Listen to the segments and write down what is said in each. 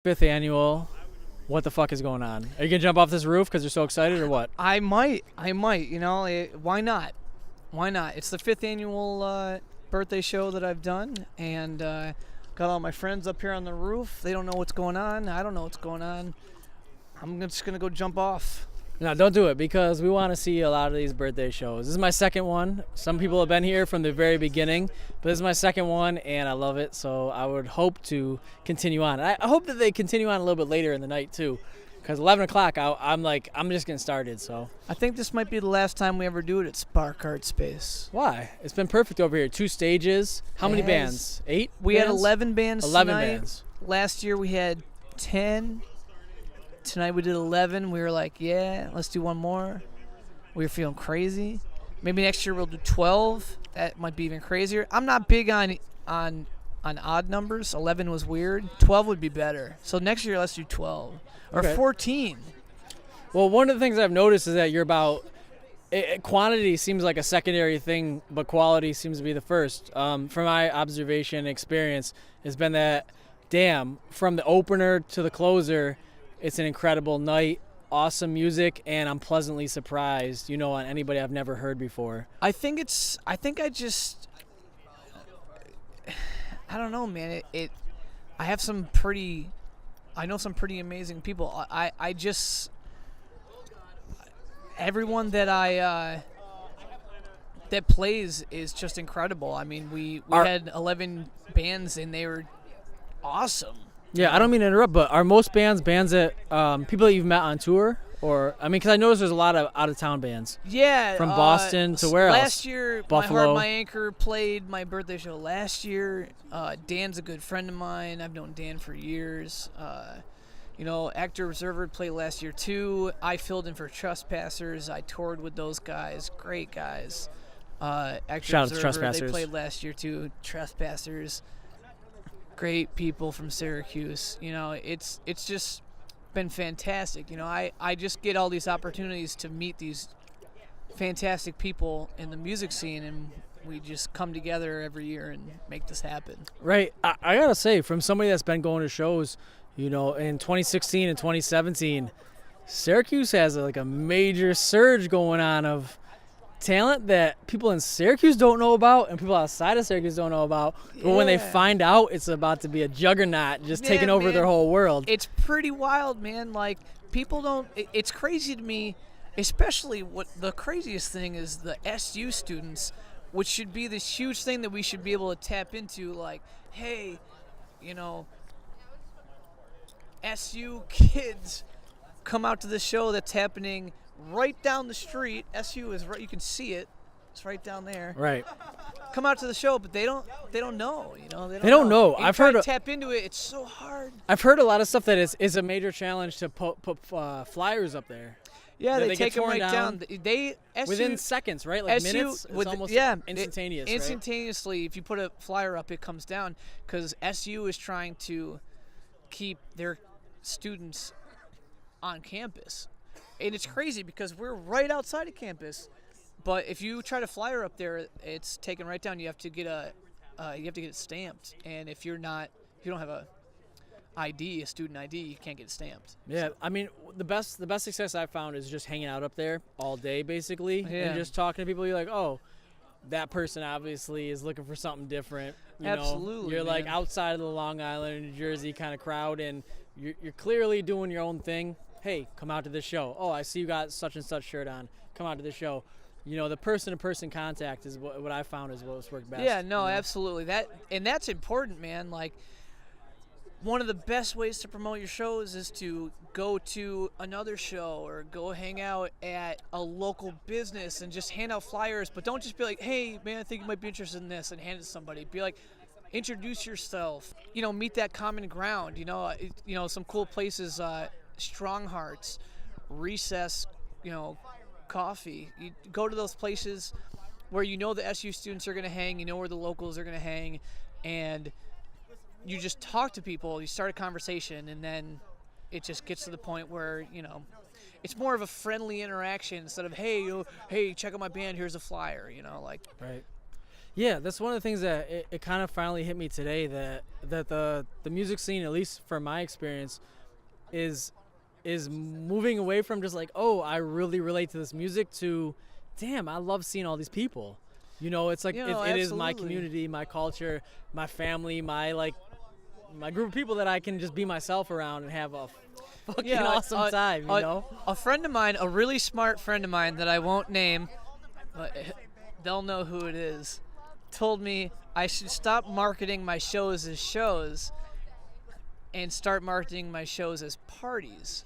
Fifth annual. What the fuck is going on? Are you gonna jump off this roof because you're so excited, or what? I might. Why not? Why not? It's the fifth annual birthday show that I've done, and got all my friends up here on the roof. They don't know what's going on. I don't know what's going on. I'm just gonna go jump off. No, don't do it because we want to see a lot of these birthday shows. This is my second one. Some people have been here from the very beginning, but this is my second one, and I love it. So I would hope to continue on. I hope that they continue on a little bit later in the night too, because 11 o'clock, I'm just getting started. So I think this might be the last time we ever do it at Spark Art Space. why? It's been perfect over here. 2 stages. How many Yes. bands? 8. We had bands? 11 bands 11 tonight. bands. Last year we had 10. Tonight we did 11. We were like, yeah, let's do one more. We were feeling crazy. Maybe next year we'll do 12. That might be even crazier. I'm not big on odd numbers. 11 was weird. 12 would be better. So next year let's do 12 or Okay. 14. Well, one of the things I've noticed is that you're about quantity seems like a secondary thing, but quality seems to be the first. From my observation and experience, has been that, damn, from the opener to the closer, it's an incredible night, awesome music, and I'm pleasantly surprised, on anybody I've never heard before. I don't know, man. I know some pretty amazing people. Everyone that that plays is just incredible. I mean, we had 11 bands and they were awesome. Yeah, I don't mean to interrupt, but are most bands that people that you've met on tour? Or, because I noticed there's a lot of out-of-town bands. Yeah. From Boston to where else? Last year, Buffalo. My Heart, My Anchor played my birthday show last year. Dan's a good friend of mine. I've known Dan for years. Actor Observer played last year too. I filled in for Trespassers. I toured with those guys. Great guys. Actor Shout out to Observer, Trespassers. They played last year too. Trespassers. Great people from Syracuse. It's just been fantastic. I just get all these opportunities to meet these fantastic people in the music scene, and we just come together every year and make this happen. Right. I gotta say, from somebody that's been going to shows, in 2016 and 2017, Syracuse has a major surge going on of talent that people in Syracuse don't know about and people outside of Syracuse don't know about. But when they Yeah. find out, it's about to be a juggernaut, just Yeah, taking over man. their whole world. It's pretty wild, man. People don't. It's crazy to me, especially what the craziest thing is the SU students, which should be this huge thing that we should be able to tap into. Like, hey, SU kids, come out to the show that's happening right down the street. SU is right. You can see it. It's right down there. Right. Come out to the show, but they don't know. They don't know. You I've try heard to of- tap into it. It's so hard. I've heard a lot of stuff that is a major challenge to put flyers up there. Yeah, That they they get take them torn right down down. They SU, Within seconds, right? Like SU minutes? It's almost instantaneous, right? Instantaneously, if you put a flyer up, it comes down because SU is trying to keep their students on campus, and it's crazy because we're right outside of campus. But if you try to flyer up there, it's taken right down. You have to get it stamped, and if you don't have a student ID, you can't get it stamped. Yeah, the best success I've found is just hanging out up there all day, basically, Yeah. and just talking to people. You're like, oh, that person obviously is looking for something different. Absolutely, You're man. outside of the Long Island, New Jersey kind of crowd, and you're clearly doing your own thing. Hey, come out to this show. Oh, I see you got such and such shirt on. Come out to this show. The person-to-person contact is what I found is what's worked best. Yeah, no, absolutely. That's important, man. One of the best ways to promote your shows is to go to another show or go hang out at a local business and just hand out flyers, but don't just be like, hey, man, I think you might be interested in this, and hand it to somebody. Be like, introduce yourself. Meet that common ground. Some cool places, Strong Hearts, Recess, Coffee. You go to those places where the SU students are going to hang, where the locals are going to hang, and you just talk to people, you start a conversation, and then it just gets to the point where, it's more of a friendly interaction instead of, hey, check out my band, here's a flyer, Right. Yeah, that's one of the things that it kind of finally hit me today, that the music scene, at least from my experience, is moving away from just like, oh, I really relate to this music, to damn, I love seeing all these people. It's like it is my absolutely. community, my culture, my family, my group of people that I can just be myself around and have a fucking awesome time, A friend of mine, a really smart friend of mine that I won't name, but they'll know who it is, told me I should stop marketing my shows as shows and start marketing my shows as parties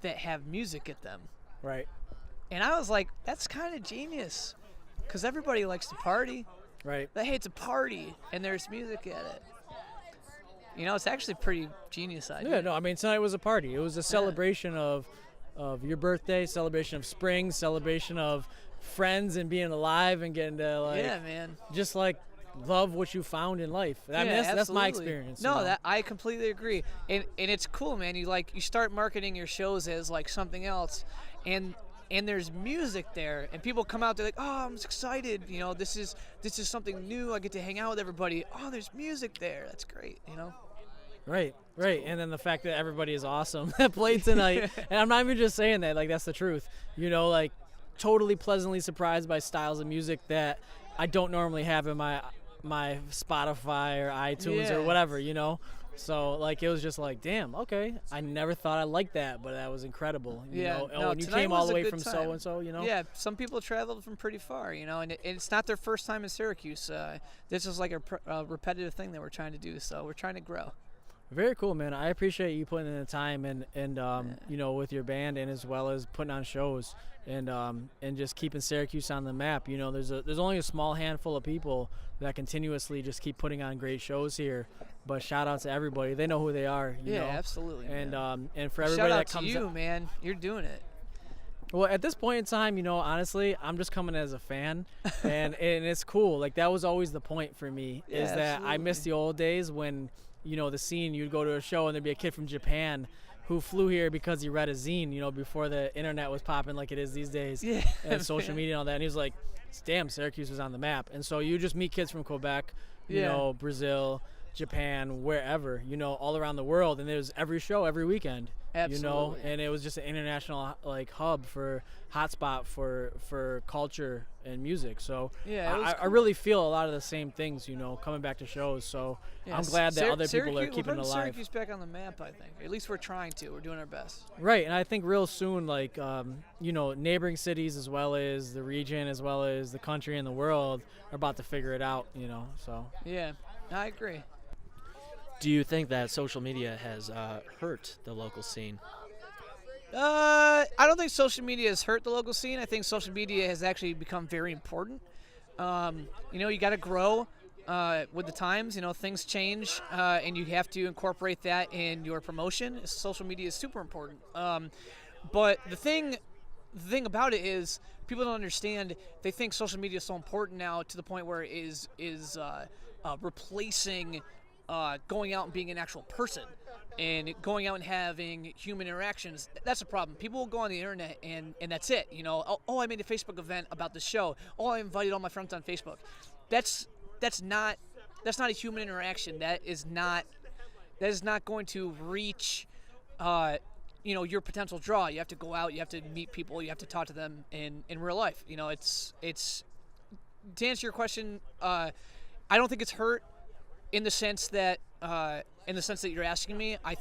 that have music at them. Right. And I was like, that's kind of genius, because everybody likes to party. Right. They hate to party, and there's music at it. It's actually a pretty genius idea. Yeah, no, I mean, tonight was a party. It was a celebration of your birthday, celebration of spring, celebration of friends and being alive and getting to, like, Yeah, man. just, like, love what you found in life. I mean, that's my experience. No, that I completely agree. And it's cool, man. You start marketing your shows as, like, something else, and there's music there, and people come out, they're like, oh, I'm excited, this is something new, I get to hang out with everybody. Oh, there's music there, that's great. Right. And then the fact that everybody is awesome that played tonight, and I'm not even just saying that, like, that's the truth. Like, totally pleasantly surprised by styles of music that I don't normally have in my Spotify or iTunes or whatever, So, like, it was just like, damn, okay, I never thought I liked that, but that was incredible. And you came all the way from so-and-so, Yeah, some people traveled from pretty far, and it's not their first time in Syracuse. This is like a repetitive thing that we're trying to do, so we're trying to grow. Very cool, man. I appreciate you putting in the time and with your band, and as well as putting on shows and just keeping Syracuse on the map. There's only a small handful of people that continuously just keep putting on great shows here. But shout out to everybody. They know who they are. You know? Absolutely. And man. And for everybody shout out that comes to you, man. You're doing it. Well, at this point in time, honestly, I'm just coming as a fan, and it's cool. Like, that was always the point for me, is that absolutely. I miss the old days when, the scene, you'd go to a show and there'd be a kid from Japan who flew here because he read a zine, before the internet was popping like it is these days, and social media and all that. And he was like, damn, Syracuse was on the map. And so you just meet kids from Quebec, Brazil, Japan, wherever, all around the world, and there's every show every weekend. Absolutely. And it was just an international, like, hub for hotspot for culture and music. So I really feel a lot of the same things, coming back to shows. So I'm glad that other people are keeping it alive. Syracuse back on the map, I think. At least we're trying to. We're doing our best. Right, and I think real soon, like, neighboring cities as well as the region, as well as the country and the world are about to figure it out, so. Yeah, I agree. Do you think that social media has hurt the local scene? I don't think social media has hurt the local scene. I think social media has actually become very important. You got to grow with the times. Things change, and you have to incorporate that in your promotion. Social media is super important. But the thing about it is, people don't understand. They think social media is so important now to the point where it is replacing going out and being an actual person and going out and having human interactions. That's a problem. People will go on the internet and that's it. Oh, I made a Facebook event about the show. Oh, I invited all my friends on Facebook. That's not a human interaction. That is not going to reach your potential draw. You have to go out, you have to meet people, you have to talk to them in real life. It's to answer your question, I don't think it's hurt in the sense that you're asking me. I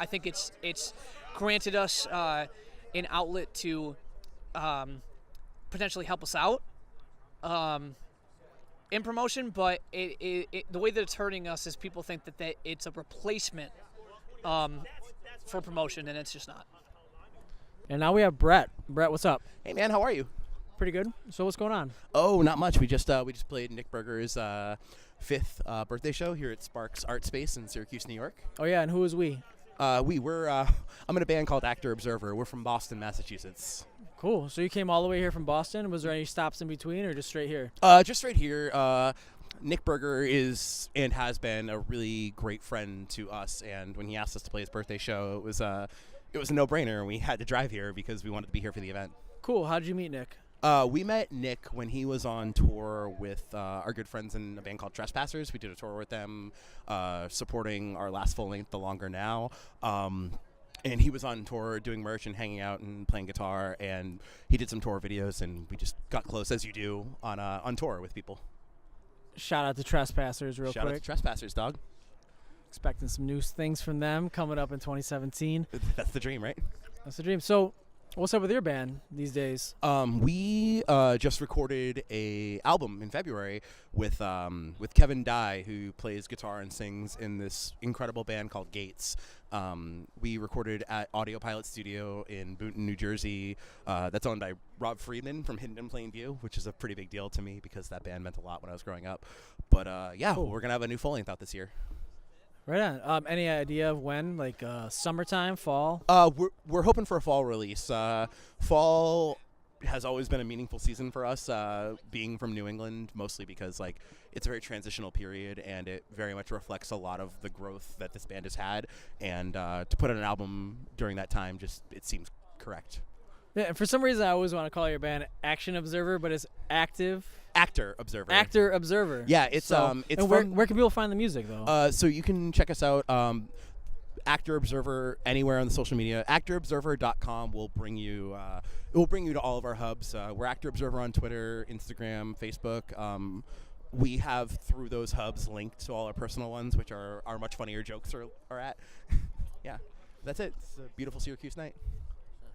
think it's granted us an outlet to potentially help us out in promotion, but it the way that it's hurting us is people think that it's a replacement for promotion, and it's just not. And now we have Brett. Brett, what's up? Hey man, how are you? Pretty good. So what's going on? Oh, not much. We just played Nick Berger's fifth birthday show here at Sparks Art Space in Syracuse, New York. Oh yeah, and who is we? I'm in a band called Actor Observer. We're from Boston, Massachusetts. Cool. So you came all the way here from Boston. Was there any stops in between, or just straight here? Just right here. Nick Berger is and has been a really great friend to us, and when he asked us to play his birthday show, it was a no-brainer, and we had to drive here because we wanted to be here for the event. Cool. How did you meet Nick? We met Nick when he was on tour with our good friends in a band called Trespassers. We did a tour with them, supporting our last full length, The Longer Now. And he was on tour doing merch and hanging out and playing guitar. And he did some tour videos, and we just got close, as you do, on tour with people. Shout out to Trespassers real Shout out quick. to Trespassers, dog. Expecting some new things from them coming up in 2017. That's the dream, right? That's the dream. So, what's up with your band these days? We just recorded a album in February with Kevin Dye, who plays guitar and sings in this incredible band called Gates. We recorded at Audio Pilot Studio in Boonton, New Jersey. That's owned by Rob Friedman from Hidden in Plain View, which is a pretty big deal to me because that band meant a lot when I was growing up. But yeah, Cool. We're gonna have a new full length out this year. Right on. Any idea of when? Like summertime, fall? We're hoping for a fall release. Fall has always been a meaningful season for us, being from New England, mostly because like it's a very transitional period and it very much reflects a lot of the growth that this band has had. And to put out an album during that time, just it seems correct. Yeah, and for some reason, I always want to call your band Action Observer, but it's Active Actor Observer. Actor Observer. Yeah, it's So, it's and from, where can people find the music though? so you can check us out. Actor Observer anywhere on the social media. ActorObserver.com will bring you. It will bring you to all of our hubs. We're Actor Observer on Twitter, Instagram, Facebook. We have through those hubs linked to all our personal ones, which are much funnier jokes are at. Yeah, that's it. It's a beautiful Syracuse night.